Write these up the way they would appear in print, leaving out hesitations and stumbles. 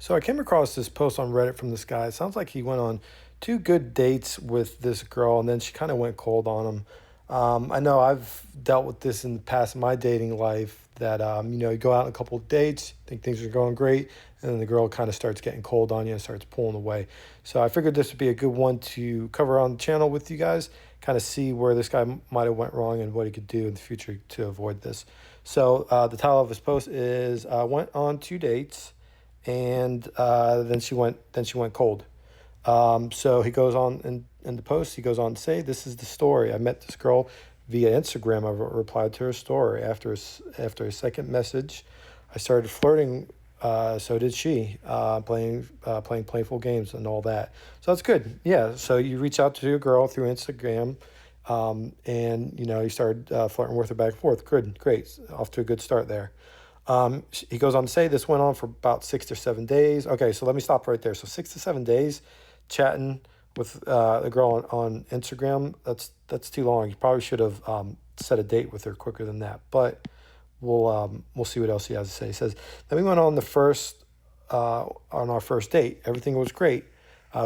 So I came across this post on Reddit from this guy. It sounds like he went on two good dates with this girl, and then she kind of went cold on him. I know I've dealt with this in the past in my dating life. That you go out on a couple of dates, think things are going great, and then the girl kind of starts getting cold on you and starts pulling away. So I figured this would be a good one to cover on the channel with you guys, kind of see where this guy might have went wrong and what he could do in the future to avoid this. So the title of his post is "Went on two dates." And then she went cold. So he goes on in the post. He goes on to say, "This is the story. I met this girl via Instagram. I replied to her story after a second message. I started flirting. So did she. Playing playful games and all that. So that's good. Yeah. So you reach out to a girl through Instagram." And you started flirting with her back and forth. Good, great, off to a good start there. He goes on to say this went on for about 6 or 7 days. Okay, so let me stop right there. So 6 to 7 days chatting with a girl on Instagram. That's too long. You probably should have set a date with her quicker than that. But we'll see what else he has to say. He says, then we went on our first date. Everything was great.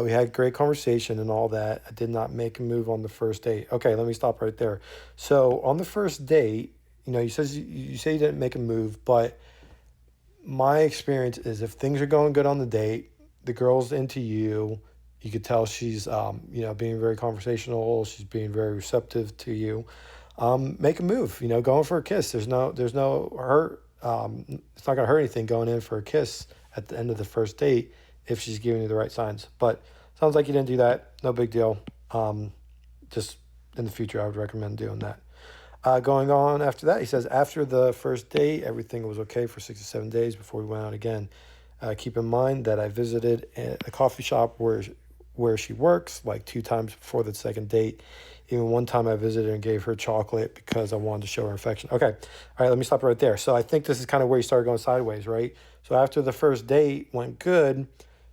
We had great conversation and all that. I did not make a move on the first date. Okay, let me stop right there. So on the first date, you say you didn't make a move, but my experience is if things are going good on the date, the girl's into you. You could tell she's being very conversational. She's being very receptive to you. Make a move. Going for a kiss. There's no hurt. It's not gonna hurt anything going in for a kiss at the end of the first date if she's giving you the right signs. But sounds like you didn't do that. No big deal. Just in the future, I would recommend doing that. Going on after that, he says, after the first date, everything was okay for 6 to 7 days before we went out again. Keep in mind that I visited a coffee shop where she works like 2 times before the second date. Even one time I visited and gave her chocolate because I wanted to show her affection. Okay. All right, let me stop right there. So I think this is kind of where you started going sideways, right? So after the first date went good,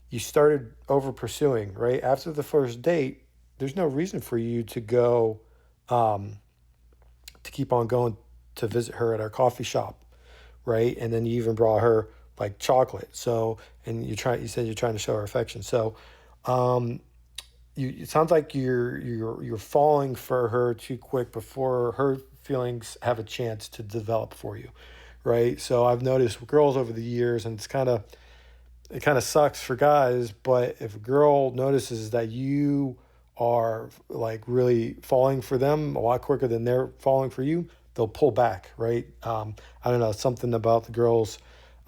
you started over pursuing, right? After the first date, there's no reason for you to go to keep on going to visit her at our coffee shop, right? And then you even brought her like chocolate. So, and you said you're trying to show her affection. So, it sounds like you're falling for her too quick before her feelings have a chance to develop for you, right? So I've noticed with girls over the years, and it kind of sucks for guys, but if a girl notices that you are like really falling for them a lot quicker than they're falling for you, they'll pull back, right? I don't know, something about the girls,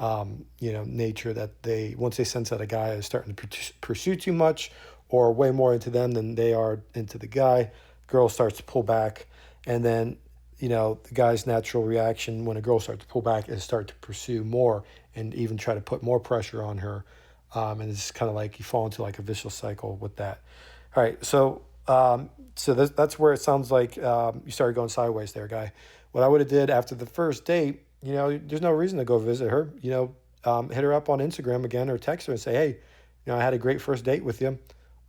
nature that once they sense that a guy is starting to pursue too much or way more into them than they are into the guy, girl starts to pull back. And then, the guy's natural reaction when a girl starts to pull back is start to pursue more and even try to put more pressure on her. And it's kind of like you fall into like a vicious cycle with that. All right, so that's where it sounds like you started going sideways there, guy. What I would have did after the first date, there's no reason to go visit her. Hit her up on Instagram again or text her and say, hey, I had a great first date with you.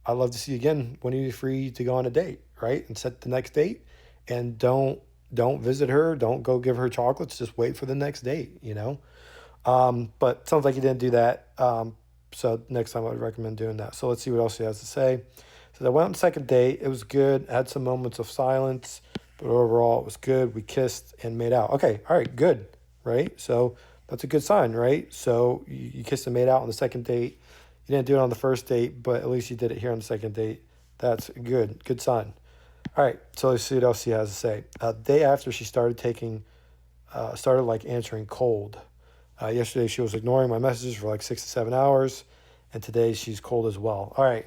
I'd love to see you again. When are you free to go on a date, right? And set the next date, and don't visit her. Don't go give her chocolates. Just wait for the next date. But sounds like you didn't do that. So next time I would recommend doing that. So let's see what else he has to say. So I went on the second date. It was good. Had some moments of silence, but overall it was good. We kissed and made out. Okay, all right, good, right? So that's a good sign, right? So you kissed and made out on the second date. You didn't do it on the first date, but at least you did it here on the second date. That's good sign. All right, so let's see what else he has to say. The day after, she started like answering cold. Yesterday she was ignoring my messages for like 6 to 7 hours, and today she's cold as well. All right.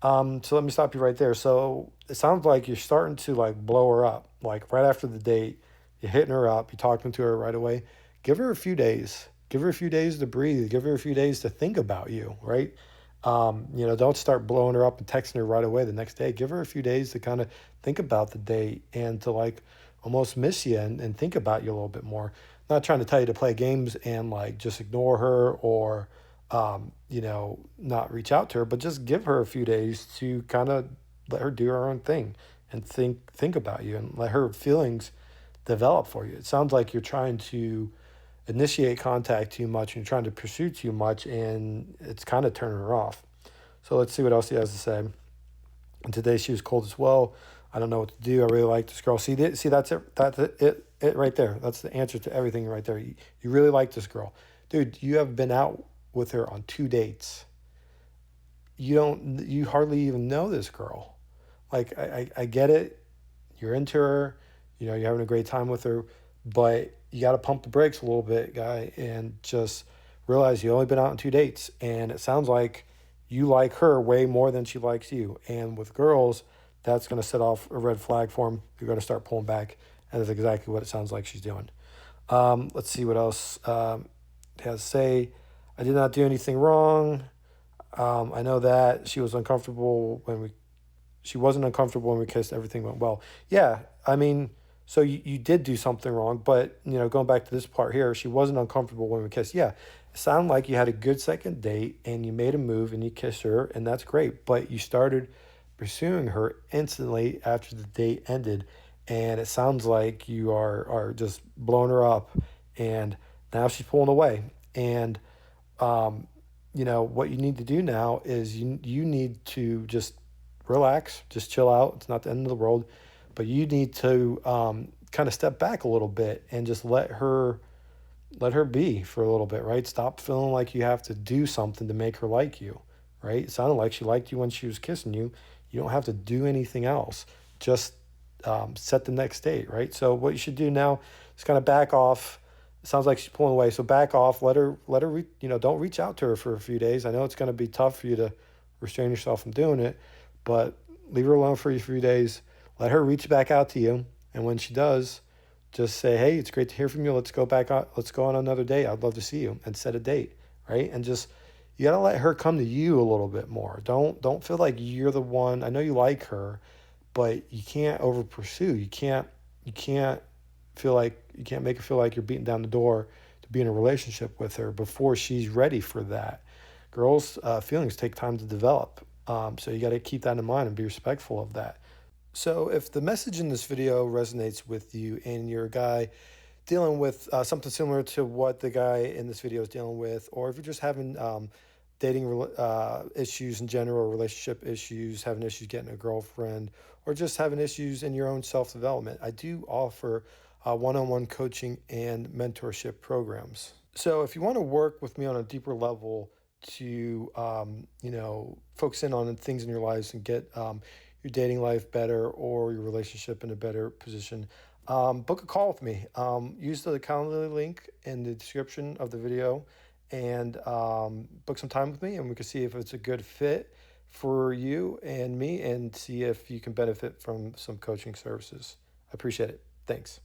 So let me stop you right there. So it sounds like you're starting to like blow her up. Like right after the date, you're hitting her up, you're talking to her right away. Give her a few days. Give her a few days to breathe. Give her a few days to think about you, right? Don't start blowing her up and texting her right away the next day. Give her a few days to kind of think about the date and to like almost miss you and think about you a little bit more. Not trying to tell you to play games and like just ignore her or not reach out to her, but just give her a few days to kind of let her do her own thing and think about you and let her feelings develop for you. It sounds like you're trying to initiate contact too much and you're trying to pursue too much, and it's kind of turning her off. So let's see what else he has to say. And today she was cold as well. I don't know what to do. I really like this girl. See, that's it. That's it right there. That's the answer to everything right there. You really like this girl, dude. You have been out with her on 2 dates. You hardly even know this girl. Like I get it. You're into her. You're having a great time with her, but you got to pump the brakes a little bit, guy, and just realize you only been out on 2 dates, and it sounds like you like her way more than she likes you. And with girls, that's going to set off a red flag for them. You're going to start pulling back, and that's exactly what it sounds like she's doing. Let's see what else it has to say. I did not do anything wrong. I know that she wasn't uncomfortable when we kissed. Everything went well. Yeah, I mean, so you did do something wrong, but going back to this part here, she wasn't uncomfortable when we kissed. Yeah, it sounded like you had a good second date and you made a move and you kissed her, and that's great. But you started pursuing her instantly after the date ended, and it sounds like you are just blowing her up, and now she's pulling away. And um, what you need to do now is you need to just relax, just chill out. It's not the end of the world, but you need to kind of step back a little bit and just let her be for a little bit, right? Stop feeling like you have to do something to make her like you, right? It sounded like she liked you when she was kissing you. You don't have to do anything else. Just set the next date, right? So what you should do now is kind of back off. It sounds like she's pulling away, so back off. Don't reach out to her for a few days. I know it's going to be tough for you to restrain yourself from doing it, but leave her alone for a few days. Let her reach back out to you, and when she does, just say, "Hey, it's great to hear from you. Let's go back on. Let's go on another date. I'd love to see you," and set a date, right? And just you gotta let her come to you a little bit more. Don't feel like you're the one. I know you like her, but you can't over pursue. You can't feel like you can't make her feel like you're beating down the door to be in a relationship with her before she's ready for that. Girls' feelings take time to develop, so you got to keep that in mind and be respectful of that. So, if the message in this video resonates with you and you're a guy dealing with something similar to what the guy in this video is dealing with, or if you're just having dating issues in general, relationship issues, having issues getting a girlfriend, or just having issues in your own self development, I do offer one on one coaching and mentorship programs. So, if you want to work with me on a deeper level to, focus in on things in your lives and get your dating life better or your relationship in a better position, book a call with me. Use the calendar link in the description of the video and book some time with me, and we can see if it's a good fit for you and me and see if you can benefit from some coaching services. I appreciate it. Thanks.